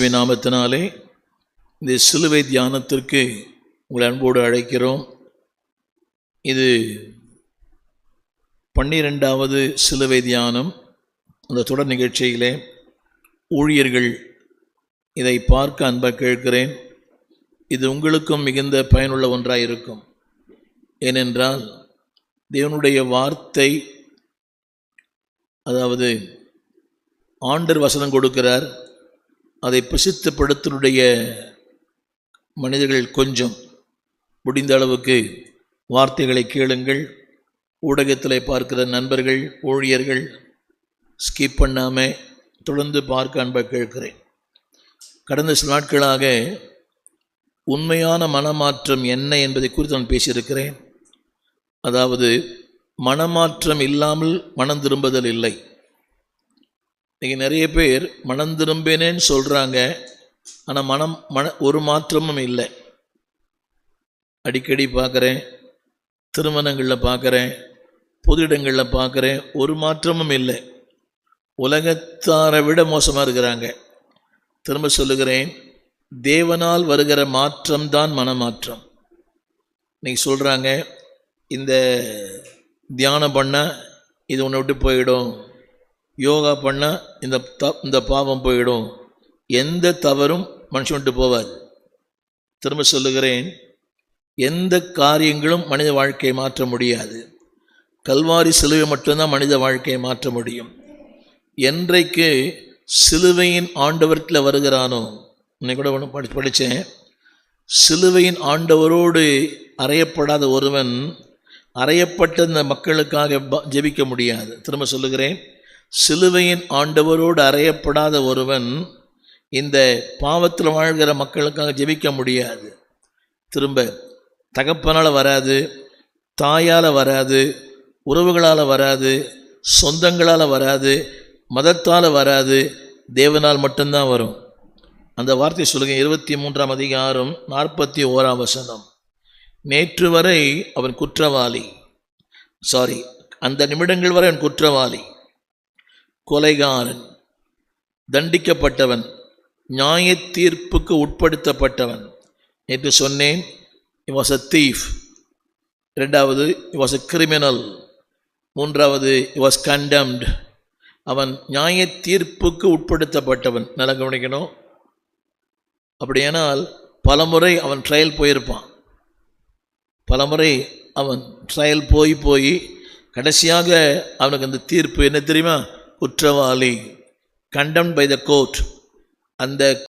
இயேசுவின் நாமத்தினாலே இந்த சிலுவை தியானத்திற்கு உங்களை அன்போடு அழைக்கிறோம். இது 12வது சிலுவை தியானம். அந்த தொடர் நிகழ்ச்சியிலே ஊழியர்கள் இதை பார்க்க அன்பாக கேட்கிறேன். இது உங்களுக்கும் மிகுந்த பயனுள்ள ஒன்றாக இருக்கும். ஏனென்றால் தேவனுடைய வார்த்தை, அதாவது ஆண்டவர் வசனம் கொடுக்கிறார். அதை பிரசித்தப்படுத்தலுடைய மனிதர்கள் கொஞ்சம் முடிந்த அளவுக்கு வார்த்தைகளை கேளுங்கள். ஊடகத்தில் பார்க்கிற நண்பர்கள், ஊழியர்கள் ஸ்கிப் பண்ணாமல் தொடர்ந்து பார்க்க அன்பாக கேட்கிறேன். கடந்த சில நாட்களாக உண்மையான மனமாற்றம் என்ன என்பதை குறித்து நான் பேசியிருக்கிறேன். அதாவது மனமாற்றம் இல்லாமல் மனம் திரும்புதல் இல்லை. இன்றைக்கி நிறைய பேர் மனம் திரும்பினேன்னு சொல்கிறாங்க, ஆனால் ஒரு மாற்றமும் இல்லை. அடிக்கடி பார்க்குறேன், திருமணங்களில் பார்க்குறேன், பொது இடங்களில் பார்க்குறேன், ஒரு மாற்றமும் இல்லை. உலகத்தாரை விட மோசமாக இருக்கிறாங்க. திரும்ப சொல்லுகிறேன், தேவனால் வருகிற மாற்றம்தான் மனமாற்றம். இன்றைக்கி சொல்கிறாங்க, இந்த தியானம் பண்ணால் இது ஒன்று விட்டு போயிடும், யோகா பண்ணால் இந்த பாவம் போயிடும். எந்த தவறும் மனுஷன் விட்டு போவாது. திரும்ப சொல்லுகிறேன், எந்த காரியங்களும் மனித வாழ்க்கையை மாற்ற முடியாது. கல்வாரி சிலுவை மட்டும்தான் மனித வாழ்க்கையை மாற்ற முடியும். என்றைக்கு சிலுவையின் ஆண்டவரத்தில் வருகிறானோ, இன்னைக்கு கூட ஒன்று படித்தேன், சிலுவையின் ஆண்டவரோடு அறையப்படாத ஒருவன் அறையப்பட்ட இந்த மக்களுக்காக ஜெபிக்க முடியாது. திரும்ப சொல்லுகிறேன், சிலுவையின் ஆண்டவரோடு அறையப்படாத ஒருவன் இந்த பாவத்தில் வாழ்கிற மக்களுக்காக ஜெபிக்க முடியாது. திரும்ப தகப்பனால் வராது, தாயால் வராது, உறவுகளால் வராது, சொந்தங்களால் வராது, மதத்தால் வராது, தேவனால் மட்டும்தான் வரும். அந்த வார்த்தை சொல்லுங்க. 23ஆம் அதிகாரம் 41ஆம் வசனம். நேற்று வரை அவன் குற்றவாளி, அந்த நிமிடங்கள் வரை அவன் குற்றவாளி, கொலைகாரன், தண்டிக்கப்பட்டவன், நியாய தீர்ப்புக்கு உட்படுத்தப்பட்டவன். நேற்று சொன்னேன், he was a thief. இரண்டாவது, he was a criminal. மூன்றாவது, he was condemned. அவன் நியாய தீர்ப்புக்கு உட்படுத்தப்பட்டவன். நல்லா கவனிக்கணும். அப்படியானால் பலமுறை அவன் ட்ரையல் போயிருப்பான். பலமுறை அவன் ட்ரையல் போய் கடைசியாக அவனுக்கு அந்த தீர்ப்பு என்ன தெரியுமா? குற்றவாளி, condemned by the court. அந்த